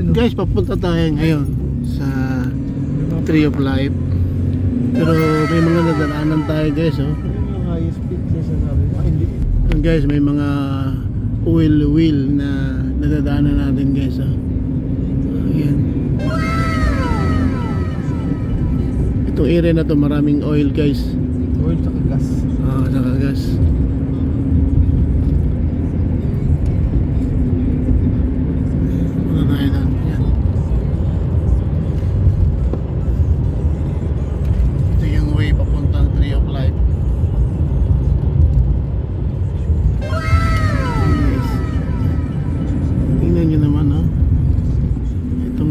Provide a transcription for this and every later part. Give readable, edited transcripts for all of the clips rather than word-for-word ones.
Guys, papunta tayo ngayon sa Tree of Life. Pero may mga nadaanan tayo guys, oh. High speed siya sabi. Hindi. Guys, may mga wheel na nadadaanan natin guys, oh. Ayan. Itong area na to maraming oil guys. Oil tsaka gas. Tsaka gas.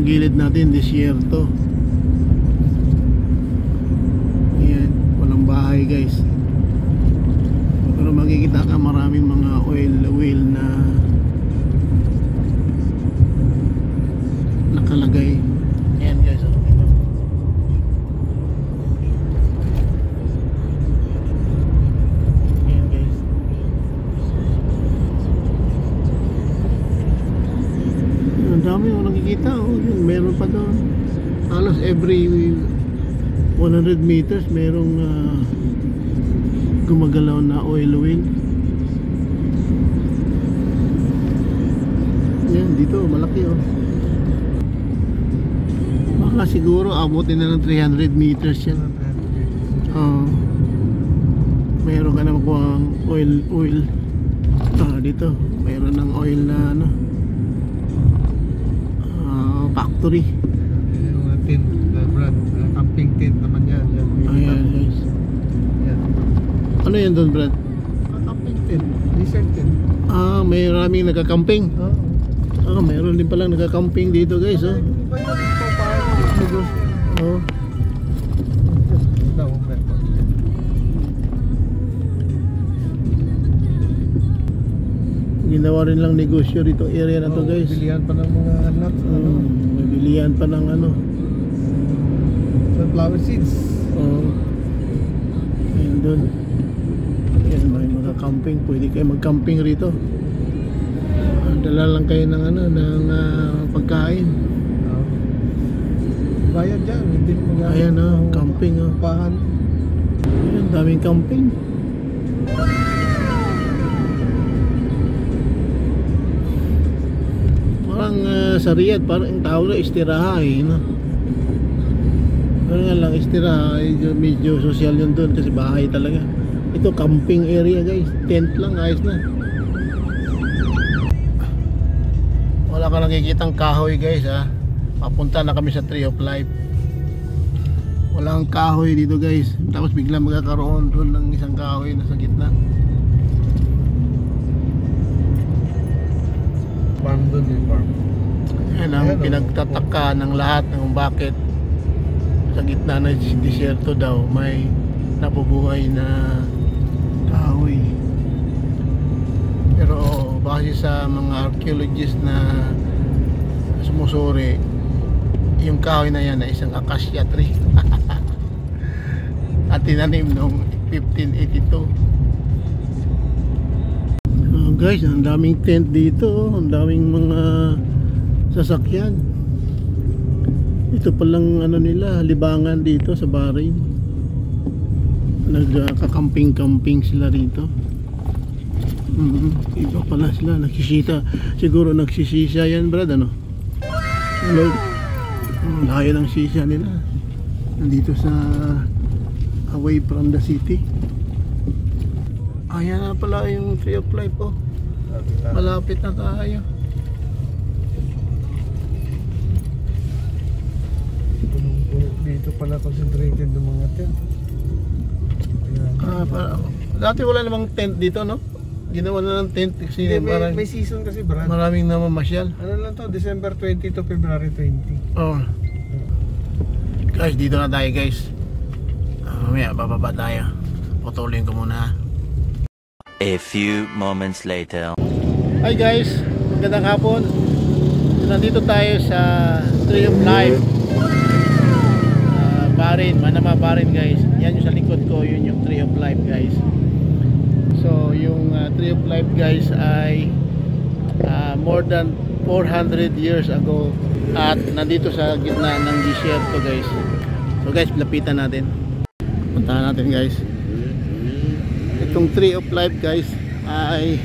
Gilid natin disyerto. Ayan, walang bahay guys. Pero makikita ka maraming mga oil wheel na nakalagay. Ayan guys, oh. Ayan guys. Ang dami mo nakikita, oh. Meron pa doon. Halos every 100 meters merong gumagalaw na oil wheel. Yan, dito malaki, oh. Baka siguro abutin na ng 300 meters yan. Meron ka na makuha ang oil. Dito meron ng oil na ano, factory. Yung mga tent, Brad, camping tent naman yan. Ayan guys. Yan. Ano yan doon, Brad? Camping tent, desert tent. May maraming nagka-camping. Mayroon din palang nagka-camping dito guys, oh. Oh. Ginawa rin lang negosyo dito area na to guys. Bilihan pa ng mga nuts. May bilihan pa ng ano, sunflower seeds. Ayun doon. Ayan, may mga camping. Pwede kayo mag-camping rito. Dala lang kayo ng ano, ng pagkain. Bayad dyan. Hindi mga. Ayan, camping, oh. Pahan. Ayan, daming camping. Parang sa Riyadh, parang ang tawag na istiraha, no? Pero nga lang, istiraha, medyo social yun doon kasi bahay talaga. Ito, camping area guys. Tent lang, ayos na. Wala ka nakikitang kahoy guys, ha. Papunta na kami sa Tree of Life. Walang kahoy dito guys. Tapos biglang magkakaroon doon ng isang kahoy na sa gitna. Farm doon yung farm. Yan ang pinagtataka ng lahat ng bakit sa gitna ng disyerto daw may nabubuhay na kahoy. Pero base sa mga archaeologists na sumusuri, yung kahoy na yan ay isang acacia tree. At tinanim noong 1582. Guys, ang daming tent dito, ang daming mga sasakyan. Ito palang ano nila, libangan dito sa Bahrain. Nagkakamping-camping sila rito. Iba pala sila, nagsisita. Siguro nagsisisa yan, Brad, ano? Hello. Layo ng sisa nila. Nandito sa away from the city. Ayan na pala yung Tree of Life, oh. Malapit na tayo. Dito pala concentrated ng mga tent. Dati wala namang tent dito, no? Ginawa na ng tent kasi may season kasi, Brad. Maraming namamasyal. Ano lang to, December 20 to February 20. Guys, dito na tayo guys. Mamaya bababa tayo. Putulin ko muna. A few moments later. Hi guys, magandang hapon. Nandito tayo sa Tree of Life, Bahrain, Manama, Bahrain guys. Yan yung sa likod ko, yun yung Tree of Life guys. So yung Tree of Life guys ay more than 400 years ago At nandito sa gitna ng disyerto guys. So guys, lapitan natin. Puntahan natin guys. Itong Tree of Life guys ay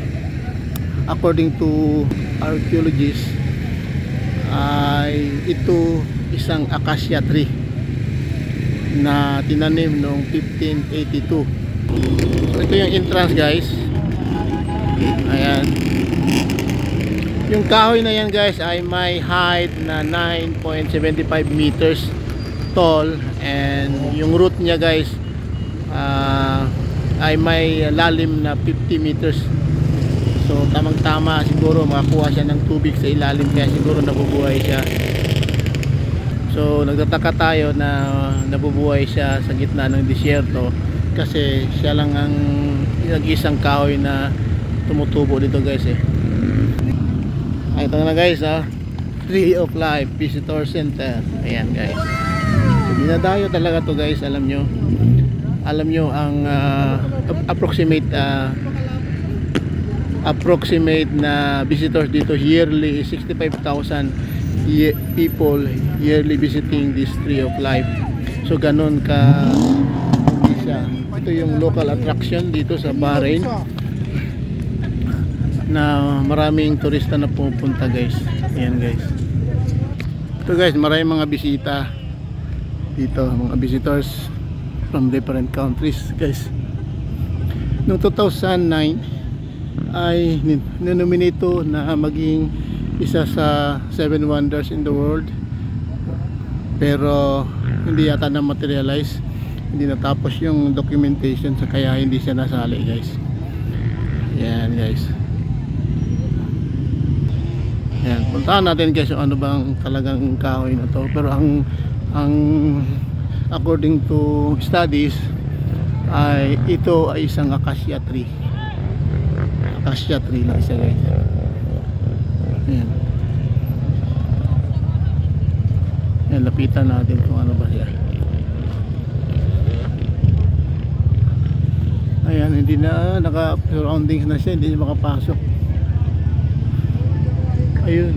according to archaeologists ay ito isang acacia tree na tinanim noong 1582. So ito yung entrance guys. Ayan. Yung kahoy na yan guys ay may height na 9.75 meters tall, and yung root niya guys ay may lalim na 50 meters. So tamang tama siguro makakuha siya ng tubig sa ilalim, kaya siguro nabubuhay siya. So nagtataka tayo na nabubuhay siya sa gitna ng disyerto kasi siya lang ang nag-isang kahoy na tumutubo dito guys eh. Ay, ito na guys Tree of Life Visitor Center. Ayan guys. So, dinadayo talaga to guys. Alam nyo ang approximate na visitors dito yearly is 65,000 people yearly visiting this Tree of Life. So ganun ka siya. Ito yung local attraction dito sa Bahrain na maraming turista na pupunta guys. Ayan guys. Ito guys, maraming mga bisita dito, mga visitors from different countries guys. Noong 2009 ay ninominate na maging isa sa 7 wonders in the world, pero hindi yata na materialize, hindi natapos yung documentation, sa kaya hindi siya nasali guys. Ayan guys. Ayan, puntahan natin guys yung ano bang talagang kahoy na to. Pero ang according to studies ay ito ay isang acacia tree. Acacia tree lang siya guys. Ayan. Ayan, lapitan natin kung ano ba siya. Ayan, hindi na naka-surroundings na siya, hindi makapasok. Ayun.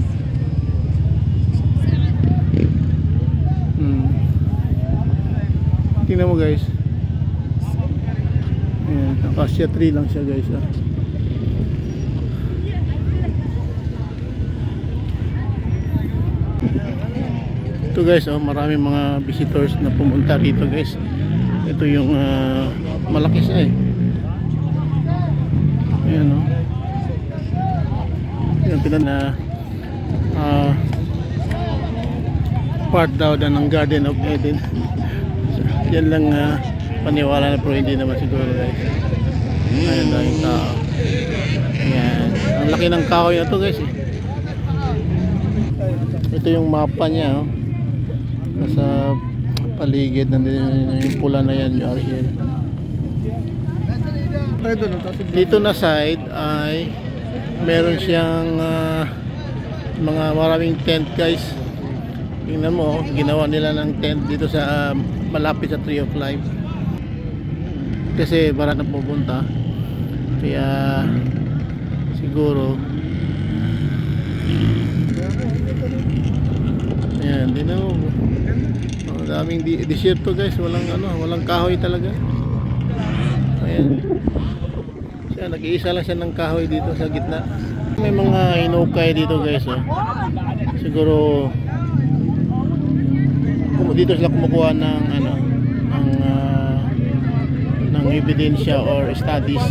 Tingnan mo guys. Ayan, acacia tree lang siya guys. Ito guys, maraming mga visitors na pumunta rito guys. Ito yung malaki siya eh. Ayan o. Yan pinan na part daw ng Garden of Eden. So, yan lang paniwala na, pero hindi naman siguro guys. Ayan daw yung tao. Ayan. Ang laki ng kahoy na to guys eh. Ito yung mapa niya oh. Nasa paligid nandun yung pula na yan, you are here. Dito na side ay meron siyang mga maraming tent guys. Tingnan mo, ginawa nila ng tent dito sa malapit sa Tree of Life kasi barat na pupunta, kaya siguro ayan, tingnan mo, ang daming disyerto guys, walang kahoy talaga. Ayan siya, nag-iisa lang siya ng kahoy dito sa gitna. May mga inukay dito guys oh. Siguro dito sila kumukuha ng ng ebidensya or studies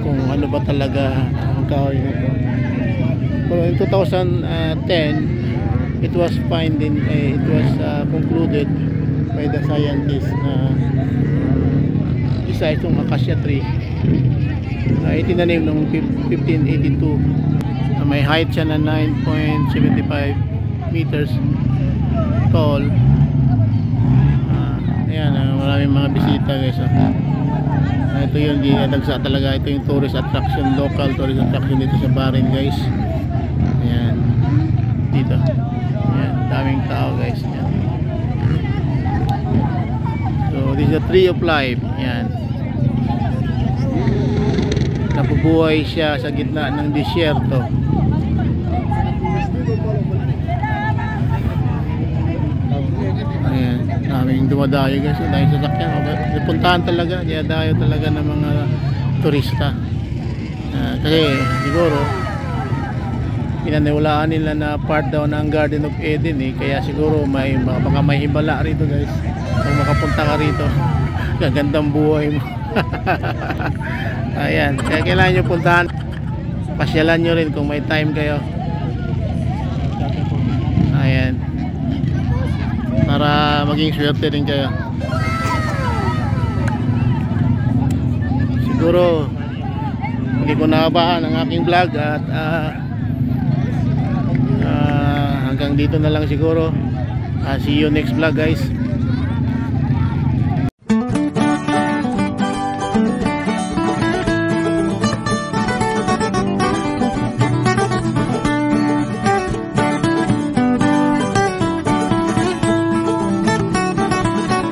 kung ano ba talaga ang kahoy nito. Pero in 2010 it was concluded by the scientists na isa itong acacia tree itinanim noong 1582 na may height siya na 9.75 meters tall. Ayan, maraming mga bisita guys ito yung dinadagsa talaga, ito yung tourist attraction, local tourist attraction dito sa Bahrain guys. Ayan, dito ayan, daming tao guys. Ayan. So this is a Tree of Life. Ayan, nabubuhay siya sa gitna ng disyerto. daming dumadayo guys, daming sasakyan. Puntahan talaga, dinadayo talaga ng mga turista. Kasi siguro pinaniwalaan nila na part daw ng Garden of Eden kaya siguro baka may himala rito guys. Kung makapunta ka rito, gagandang buhay mo. Ayan, kaya kailangan nyo puntahan, pasyalan nyo rin kung may time kayo. Ayan, para maging swerte rin kayo. Siguro hindi ko naabahan ang aking vlog at hanggang dito na lang siguro. See you next vlog guys.